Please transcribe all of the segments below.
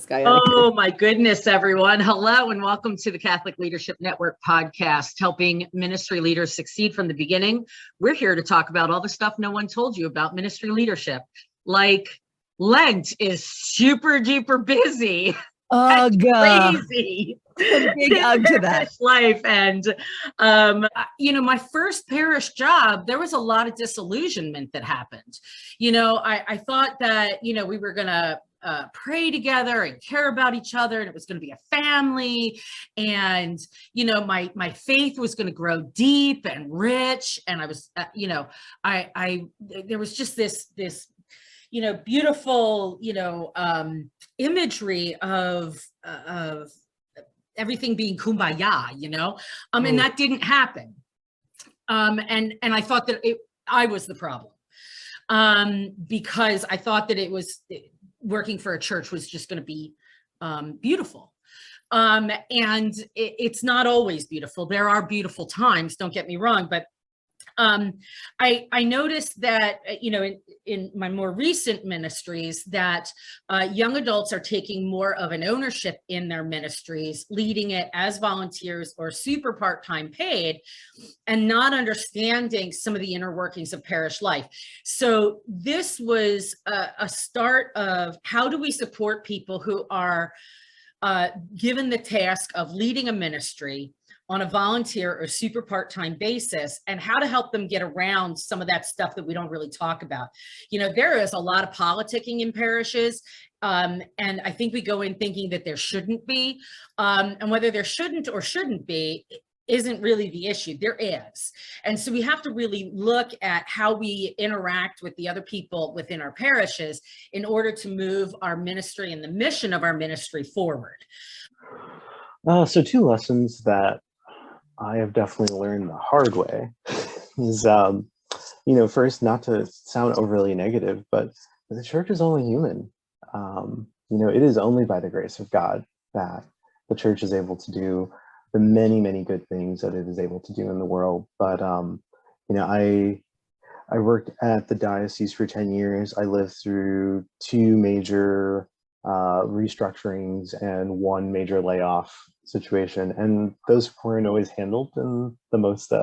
guy out of here. Oh my goodness, everyone. Hello and welcome to the Catholic Leadership Network podcast, helping ministry leaders succeed from the beginning. We're here to talk about all the stuff no one told you about ministry leadership. Like Lent is super duper busy. Ugh. Crazy. A big ugh to that. Life. And, my first parish job, there was a lot of disillusionment that happened. I thought that, we were going to pray together and care about each other, and it was going to be a family, and my faith was going to grow deep and rich, and I was there was just this beautiful imagery of everything being kumbaya, and that didn't happen, and I thought that I was the problem, because I thought that working for a church was just going to be beautiful. And it's not always beautiful. There are beautiful times, don't get me wrong, but I noticed that, in my more recent ministries, that young adults are taking more of an ownership in their ministries, leading it as volunteers or super part-time paid, and not understanding some of the inner workings of parish life. So this was a start of how do we support people who are given the task of leading a ministry on a volunteer or super part-time basis, and how to help them get around some of that stuff that we don't really talk about. There is a lot of politicking in parishes, and I think we go in thinking that there shouldn't be, and whether there shouldn't or shouldn't be isn't really the issue. There is. And so we have to really look at how we interact with the other people within our parishes in order to move our ministry and the mission of our ministry forward. So two lessons that I have definitely learned the hard way is, first, not to sound overly negative, but the church is only human. It is only by the grace of God that the church is able to do the many, many good things that it is able to do in the world. But, I worked at the diocese for 10 years. I lived through two major restructurings and one major layoff situation, and those weren't always handled in the most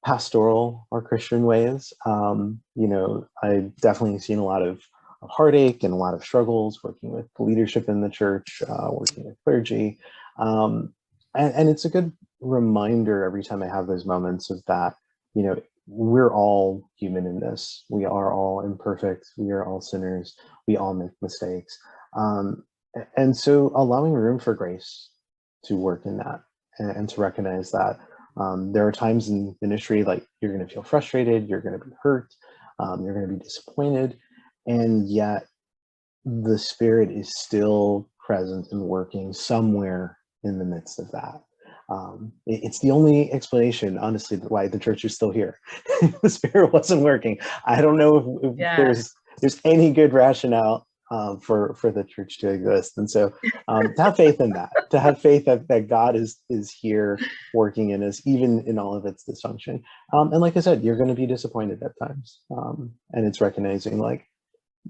pastoral or Christian ways. I've definitely seen a lot of heartache and a lot of struggles working with the leadership in the church, working with clergy, and it's a good reminder every time I have those moments of that. We're all human in this. We are all imperfect. We are all sinners. We all make mistakes. And so allowing room for grace to work in that, and to recognize that there are times in ministry, like, you're going to feel frustrated, you're going to be hurt, you're going to be disappointed, and yet the Spirit is still present and working somewhere in the midst of that. It's the only explanation, honestly, why the church is still here. The Spirit wasn't working. I don't know if there's any good rationale for the church to exist. And so to have faith in that, to have faith that God is here working in us, even in all of its dysfunction. And like I said, you're going to be disappointed at times. And it's recognizing, like,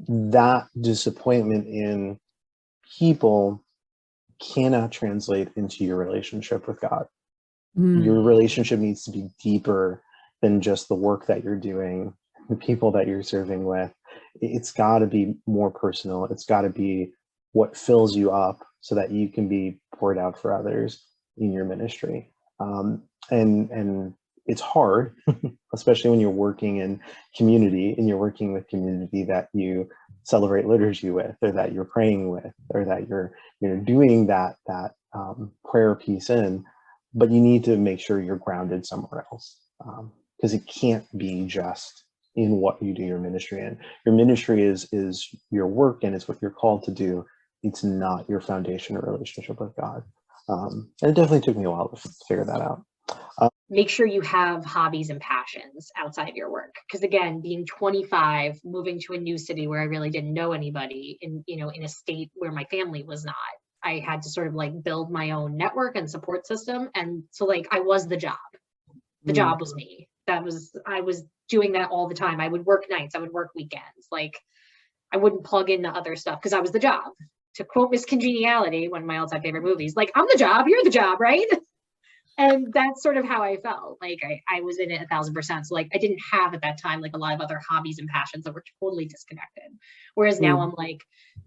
that disappointment in people cannot translate into your relationship with God. Your relationship needs to be deeper than just the work that you're doing, the people that you're serving with. It's got to be more personal. It's got to be what fills you up so that you can be poured out for others in your ministry. And it's hard, especially when you're working in community and you're working with community that you celebrate liturgy with, or that you're praying with, or that you're doing that prayer piece in, but you need to make sure you're grounded somewhere else, because it can't be just in what you do your ministry in. Your ministry is your work, and it's what you're called to do. It's not your foundation or relationship with God. And it definitely took me a while to figure that out. Make sure you have hobbies and passions outside of your work. Because again, being 25, moving to a new city where I really didn't know anybody, in a state where my family was not, I had to sort of like build my own network and support system. And so, like, I was the job. The job was me. I was doing that all the time. I would work nights, I would work weekends. Like, I wouldn't plug into other stuff because I was the job. to quote Miss Congeniality, one of my all-time favorite movies, like, I'm the job, you're the job, right? And that's sort of how I felt. Like I was in it 1,000%. So like I didn't have at that time like a lot of other hobbies and passions that were totally disconnected. Whereas now I'm like,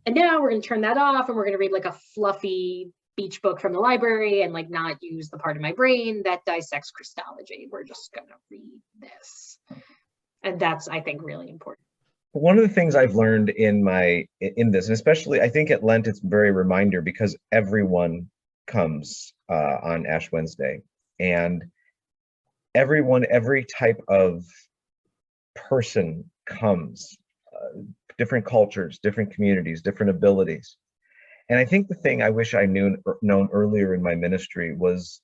and now we're gonna turn that off and we're gonna read like a fluffy beach book from the library and like not use the part of my brain that dissects Christology. We're just gonna read this. And that's, I think, really important. One of the things I've learned in this, and especially I think at Lent, it's very reminder because everyone comes on Ash Wednesday, and every type of person comes, different cultures, different communities, different abilities. And I think the thing I wish I known earlier in my ministry was,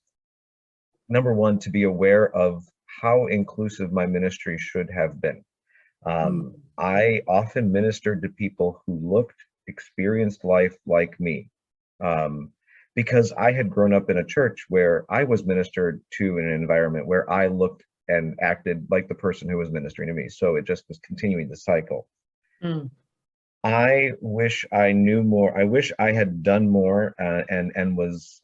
number one, to be aware of how inclusive my ministry should have been. I often ministered to people who experienced life like me, because I had grown up in a church where I was ministered to in an environment where I looked and acted like the person who was ministering to me. So it just was continuing the cycle. I wish I knew more. I wish I had done more and was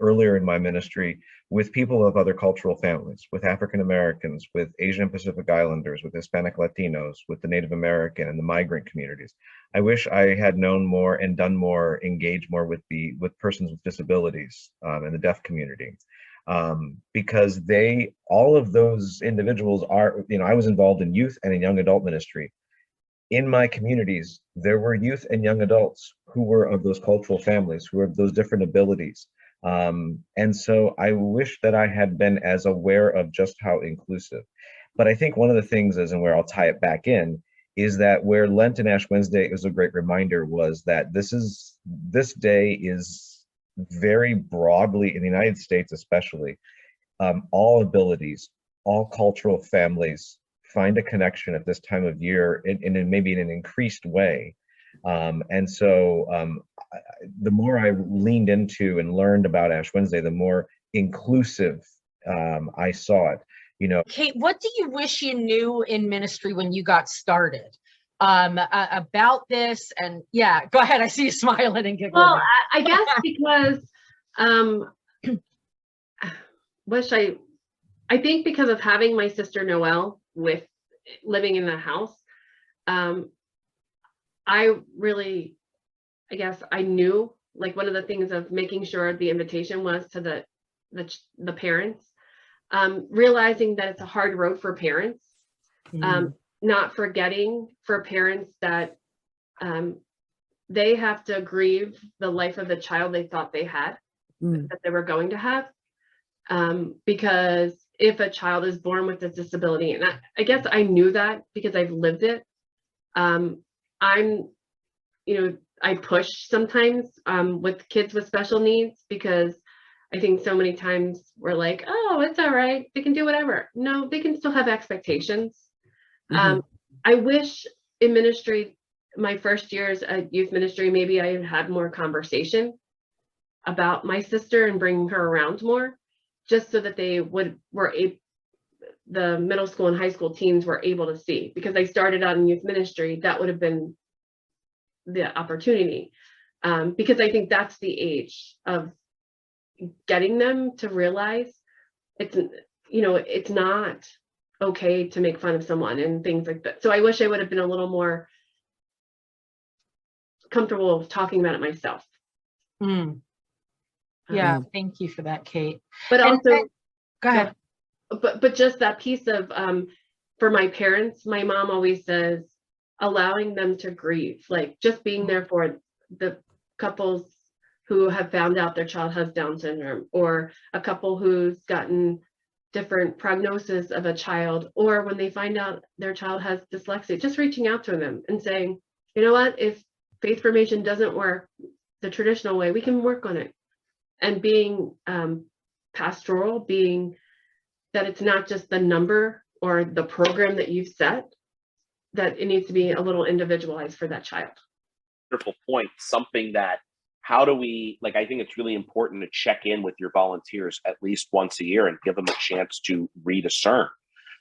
earlier in my ministry with people of other cultural families, with African Americans, with Asian and Pacific Islanders, with Hispanic Latinos, with the Native American and the migrant communities. I wish I had known more and done more, engaged more with persons with disabilities and the deaf community. Because all of those individuals are, I was involved in youth and in young adult ministry. In my communities, there were youth and young adults who were of those cultural families, who were of those different abilities. And so I wish that I had been as aware of just how inclusive. But I think one of the things is, and where I'll tie it back in, is that where Lent and Ash Wednesday is a great reminder was that this day is very broadly, in the United States especially, all abilities, all cultural families find a connection at this time of year in maybe in an increased way. And so the more I leaned into and learned about Ash Wednesday, the more inclusive I saw it. Kate, what do you wish you knew in ministry when you got started about this? And yeah, go ahead. I see you smiling and giggling. Well, I guess because I think because of having my sister Noelle with living in the house, I guess I knew, like, one of the things of making sure the invitation was to the parents, realizing that it's a hard road for parents, not forgetting for parents that they have to grieve the life of the child they thought they had, that they were going to have, because if a child is born with a disability, and I guess I knew that because I've lived it, I push sometimes with kids with special needs, because I think so many times we're like, oh, it's all right, they can do whatever. No, they can still have expectations. I wish in ministry, my first years at youth ministry, maybe I had more conversation about my sister and bringing her around more, just so that the middle school and high school teens were able to see, because I started out in youth ministry, that would have been the opportunity, because I think that's the age of getting them to realize it's not okay to make fun of someone and things like that. So I wish I would have been a little more comfortable talking about it myself. Yeah, thank you for that, Kate. But also, go ahead. But just that piece of for my parents, my mom always says, allowing them to grieve, like just being there for the couples who have found out their child has Down syndrome, or a couple who's gotten different prognosis of a child, or when they find out their child has dyslexia, just reaching out to them and saying, you know what, if faith formation doesn't work the traditional way, we can work on it. And being pastoral, being that it's not just the number or the program that you've set, that it needs to be a little individualized for that child. Wonderful point. Something that, how do we, I think it's really important to check in with your volunteers at least once a year and give them a chance to rediscern.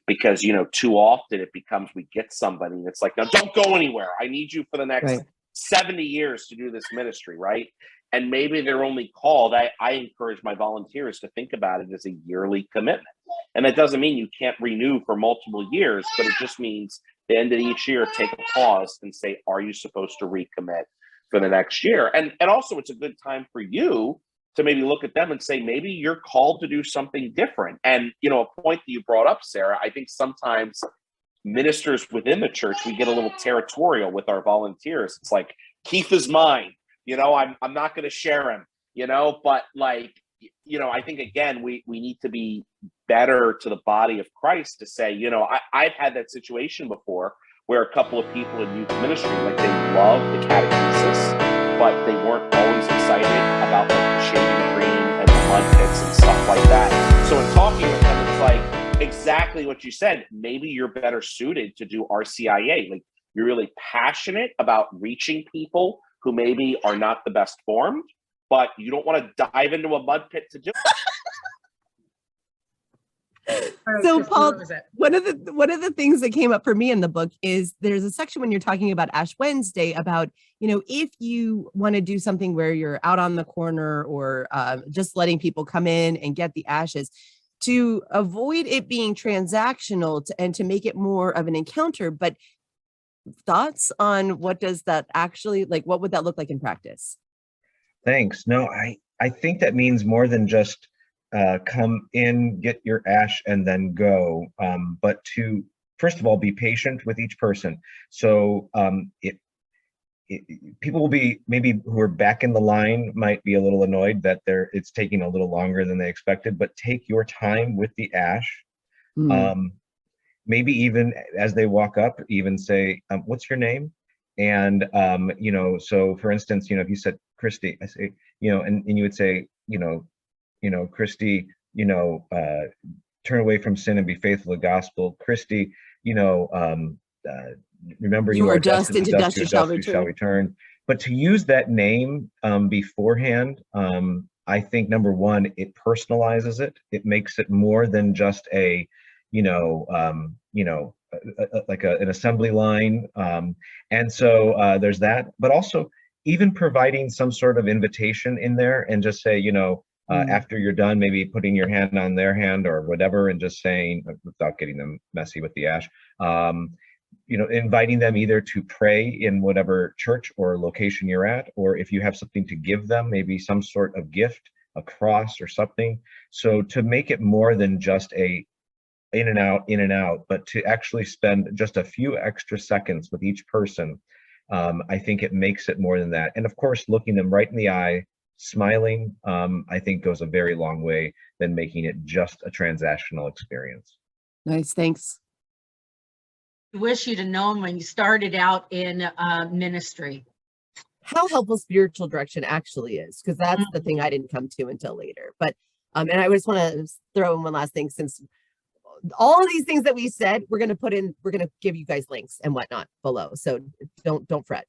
Because, too often it becomes we get somebody and it's like, now don't go anywhere. I need you for the next 70 years to do this ministry, right? And maybe they're only called, I encourage my volunteers to think about it as a yearly commitment. And that doesn't mean you can't renew for multiple years, but it just means the end of each year, take a pause and say, are you supposed to recommit for the next year? And also it's a good time for you to maybe look at them and say, maybe you're called to do something different. And, you know, a point that you brought up, Sarah, I think sometimes ministers within the church, we get a little territorial with our volunteers. It's like, Keith is mine, you know, I'm not going to share him, you know, but like, you know, I think again, we need to be better to the body of Christ to say, you know, I've had that situation before where a couple of people in youth ministry, like they love the catechesis, but they weren't always excited about like the shaving cream and the mud pits and stuff like that. So in talking with them, it's like exactly what you said. Maybe you're better suited to do RCIA. Like you're really passionate about reaching people who maybe are not the best formed, but you don't want to dive into a mud pit to do it. So Paul, one of the things that came up for me in the book is there's a section when you're talking about Ash Wednesday about, you know, if you want to do something where you're out on the corner or just letting people come in and get the ashes, to avoid it being transactional and to make it more of an encounter. But thoughts on what does that actually, like, what would that look like in practice? Thanks. No, I think that means more than just come in, get your ash, and then go. But to, first of all, be patient with each person. So people will be, maybe who are back in the line might be a little annoyed that it's taking a little longer than they expected, but take your time with the ash. Maybe even as they walk up, even say, what's your name? And, you know, so for instance, you know, if you said Christy, I say, you know, and you would say, you know, Christy, you know, turn away from sin and be faithful to the gospel. Christy, you know, remember you are dust, and to dust you shall return. But to use that name beforehand, I think number one, it personalizes it. It makes it more than just a, like an assembly line. And so there's that, but also even providing some sort of invitation in there and just say, you know, after you're done, maybe putting your hand on their hand or whatever, and just saying, without getting them messy with the ash, you know, inviting them either to pray in whatever church or location you're at, or if you have something to give them, maybe some sort of gift, a cross or something. So to make it more than just a in and out, but to actually spend just a few extra seconds with each person, I think it makes it more than that. And of course, looking them right in the eye, smiling, I think goes a very long way than making it just a transactional experience. Nice, thanks. I wish you'd have known when you started out in ministry How helpful spiritual direction actually is, because that's the thing I didn't come to until later. But and I just want to throw in one last thing, since all of these things that we said, we're going to give you guys links and whatnot below. So don't fret.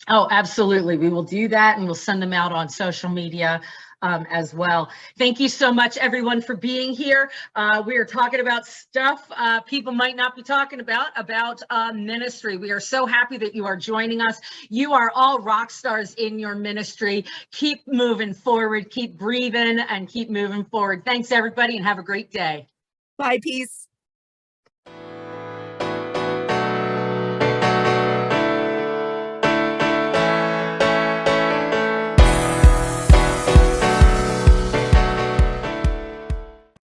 Oh, absolutely. We will do that, and we'll send them out on social media as well. Thank you so much, everyone, for being here. We are talking about stuff people might not be talking about ministry. We are so happy that you are joining us. You are all rock stars in your ministry. Keep moving forward, keep breathing, and keep moving forward. Thanks, everybody, and have a great day. Bye, peace.